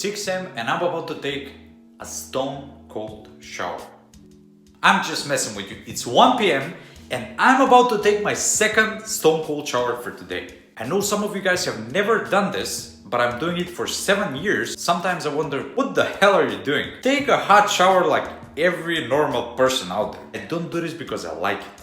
6 a.m. and I'm about to take a stone cold shower. I'm just messing with you. It's 1 p.m. and I'm about to take my second stone cold shower for today. I know some of you guys have never done this, but I'm doing it for 7 years. Sometimes I wonder, what the hell are you doing? Take a hot shower like every normal person out there. I don't do this because I like it.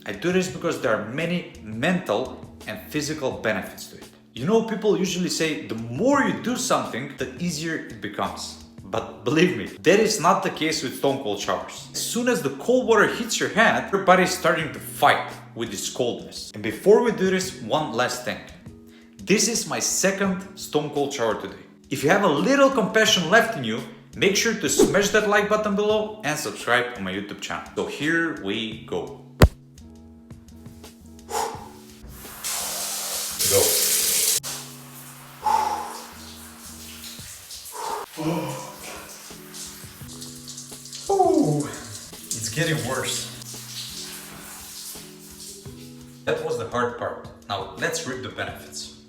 I do this because there are many mental and physical benefits to it. You know, people usually say the more you do something, the easier it becomes. But believe me, that is not the case with stone cold showers. As soon as the cold water hits your head, your body is starting to fight with this coldness. And before we do this, one last thing. This is my second stone cold shower today. If you have a little compassion left in you, make sure to smash that like button below and subscribe on my YouTube channel. So here we go. Go. Oh, it's getting worse. That was the hard part. Now let's reap the benefits.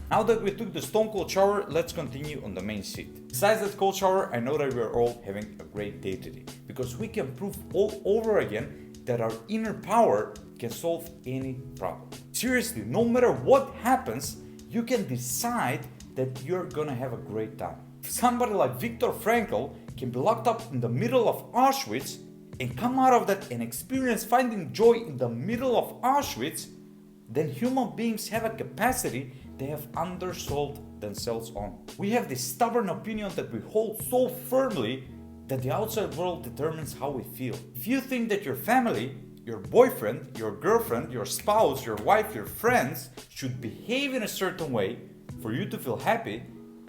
Now that we took the stone cold shower, let's continue on the main seat. Besides that cold shower, I know that we are all having a great day today because we can prove all over again that our inner power can solve any problem. Seriously, no matter what happens, you can decide that you're gonna have a great time. Somebody like Viktor Frankl can be locked up in the middle of Auschwitz and come out of that and experience finding joy in the middle of Auschwitz. Then human beings have a capacity they have undersold themselves on. We have this stubborn opinion that we hold so firmly that the outside world determines how we feel. If you think that your family, your boyfriend, your girlfriend, your spouse, your wife, your friends should behave in a certain way for you to feel happy,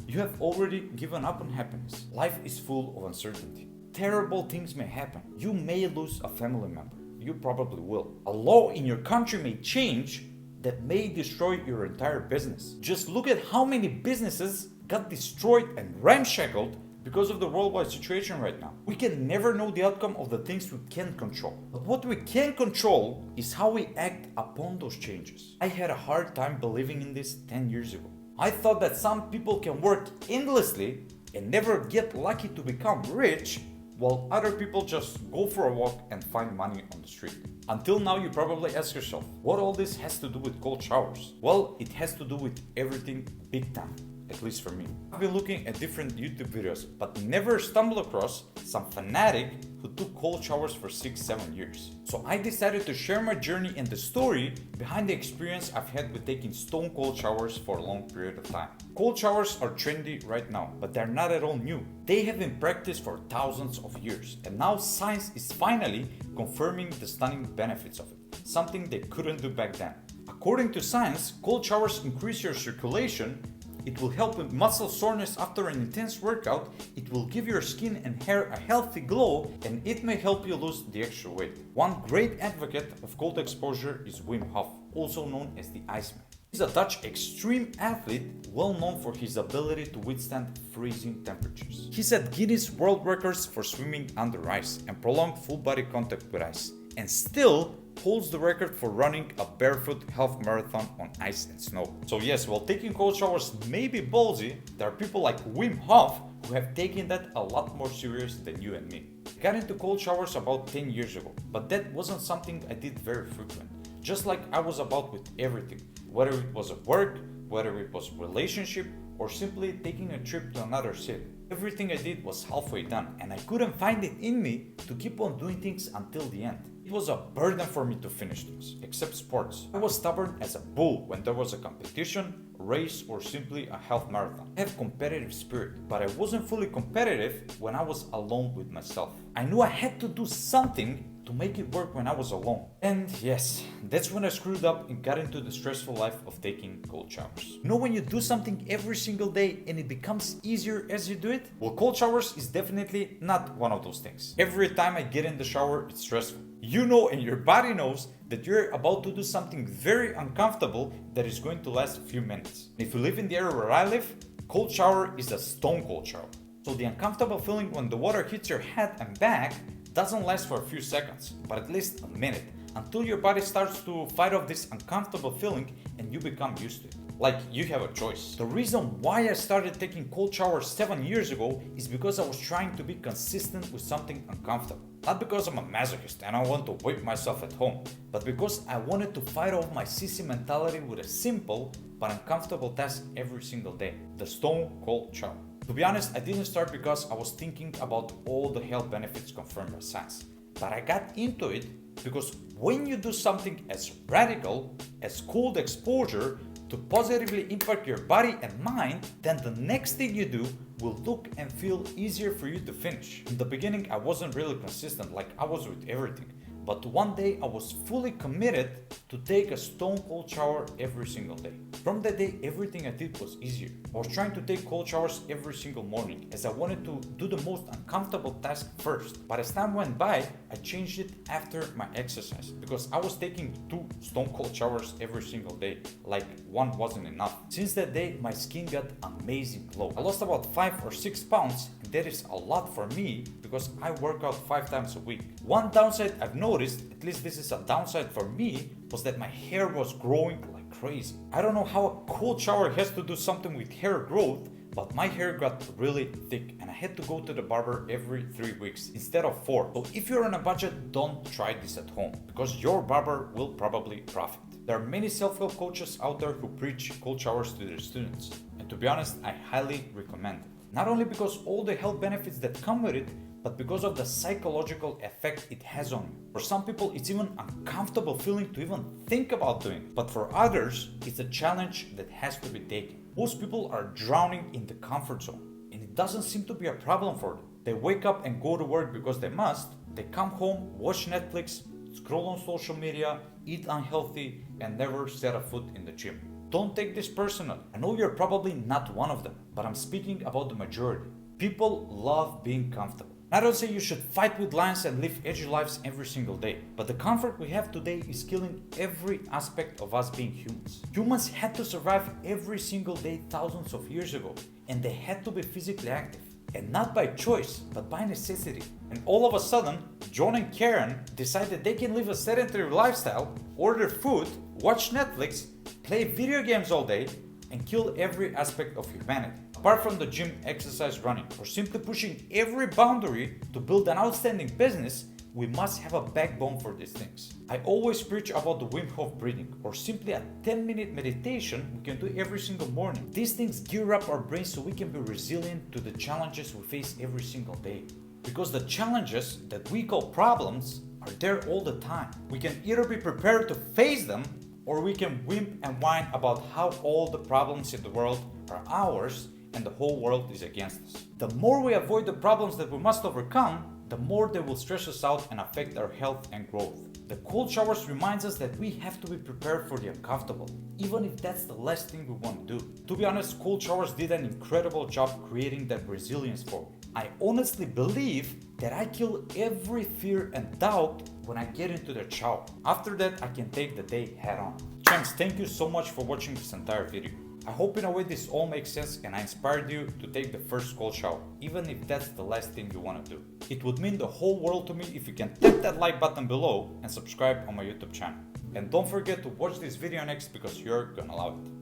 you have already given up on happiness. Life is full of uncertainty. Terrible things may happen. You may lose a family member. You probably will. A law in your country may change that may destroy your entire business. Just look at how many businesses got destroyed and ramshackled because of the worldwide situation right now. We can never know the outcome of the things we can't control. But what we can control is how we act upon those changes. I had a hard time believing in this 10 years ago. I thought that some people can work endlessly and never get lucky to become rich, while other people just go for a walk and find money on the street. Until now, you probably ask yourself, what all this has to do with cold showers? Well, it has to do with everything big time, at least for me. I've been looking at different YouTube videos, but never stumbled across some fanatic who took cold showers for 6-7 years. So I decided to share my journey and the story behind the experience I've had with taking stone cold showers for a long period of time. Cold showers are trendy right now, but they're not at all new. They have been practiced for thousands of years, and now science is finally confirming the stunning benefits of it, something they couldn't do back then. According to science, cold showers increase your circulation. It will help with muscle soreness after an intense workout, it will give your skin and hair a healthy glow, and it may help you lose the extra weight. One great advocate of cold exposure is Wim Hof, also known as the Iceman. He's a Dutch extreme athlete, well known for his ability to withstand freezing temperatures. He set Guinness World Records for swimming under ice and prolonged full body contact with ice, and still holds the record for running a barefoot half marathon on ice and snow. So yes, while taking cold showers may be ballsy, there are people like Wim Hof who have taken that a lot more serious than you and me. I got into cold showers about 10 years ago, but that wasn't something I did very frequent. Just like I was about with everything, whether it was at work, whether it was relationship, or simply taking a trip to another city. Everything I did was halfway done, and I couldn't find it in me to keep on doing things until the end. It was a burden for me to finish things, except sports. I was stubborn as a bull when there was a competition, race, or simply a half marathon. I have competitive spirit, but I wasn't fully competitive when I was alone with myself. I knew I had to do something to make it work when I was alone. And yes, that's when I screwed up and got into the stressful life of taking cold showers. You know when you do something every single day and it becomes easier as you do it? Well, cold showers is definitely not one of those things. Every time I get in the shower, it's stressful. You know, and your body knows that you're about to do something very uncomfortable that is going to last a few minutes. If you live in the area where I live, cold shower is a stone cold shower. So the uncomfortable feeling when the water hits your head and back doesn't last for a few seconds, but at least a minute, until your body starts to fight off this uncomfortable feeling and you become used to it. Like you have a choice. The reason why I started taking cold showers 7 years ago is because I was trying to be consistent with something uncomfortable. Not because I'm a masochist and I want to whip myself at home, but because I wanted to fight off my sissy mentality with a simple but uncomfortable task every single day: the stone cold shower. To be honest, I didn't start because I was thinking about all the health benefits confirmed by science, but I got into it because when you do something as radical as cold exposure to positively impact your body and mind, then the next thing you do will look and feel easier for you to finish. In the beginning, I wasn't really consistent like I was with everything, but one day I was fully committed to take a stone cold shower every single day. From that day, everything I did was easier. I was trying to take cold showers every single morning as I wanted to do the most uncomfortable task first. But as time went by, I changed it after my exercise because I was taking 2 stone cold showers every single day, like one wasn't enough. Since that day, my skin got amazing glow. I lost about 5 or 6 pounds, and that is a lot for me because I work out 5 times a week. One downside I've noticed, at least this is a downside for me, was that my hair was growing like crazy. I don't know how a cold shower has to do something with hair growth, but my hair got really thick and I had to go to the barber every 3 weeks instead of 4. So if you're on a budget, don't try this at home because your barber will probably profit. There are many self-help coaches out there who preach cold showers to their students, and to be honest, I highly recommend it. Not only because all the health benefits that come with it, but because of the psychological effect it has on you. For some people, it's even uncomfortable feeling to even think about doing it. But for others, it's a challenge that has to be taken. Most people are drowning in the comfort zone, and it doesn't seem to be a problem for them. They wake up and go to work because they must. They come home, watch Netflix, scroll on social media, eat unhealthy, and never set a foot in the gym. Don't take this personally. I know you're probably not one of them, but I'm speaking about the majority. People love being comfortable. I don't say you should fight with lions and live edgy lives every single day, but the comfort we have today is killing every aspect of us being humans. Humans had to survive every single day thousands of years ago, and they had to be physically active. And not by choice, but by necessity. And all of a sudden, John and Karen decided they can live a sedentary lifestyle, order food, watch Netflix, play video games all day, and kill every aspect of humanity. Apart from the gym, exercise, running, or simply pushing every boundary to build an outstanding business, we must have a backbone for these things. I always preach about the Wim Hof breathing, or simply a 10-minute meditation we can do every single morning. These things gear up our brains so we can be resilient to the challenges we face every single day. Because the challenges that we call problems are there all the time. We can either be prepared to face them, or we can wimp and whine about how all the problems in the world are ours and the whole world is against us. The more we avoid the problems that we must overcome, the more they will stress us out and affect our health and growth. The cold showers reminds us that we have to be prepared for the uncomfortable, even if that's the last thing we want to do. To be honest, cold showers did an incredible job creating that resilience for me. I honestly believe that I kill every fear and doubt when I get into the shower. After that, I can take the day head on. Champs, thank you so much for watching this entire video. I hope in a way this all makes sense and I inspired you to take the first cold shower, even if that's the last thing you want to do. It would mean the whole world to me if you can tap that like button below and subscribe on my YouTube channel. And don't forget to watch this video next because you're gonna love it.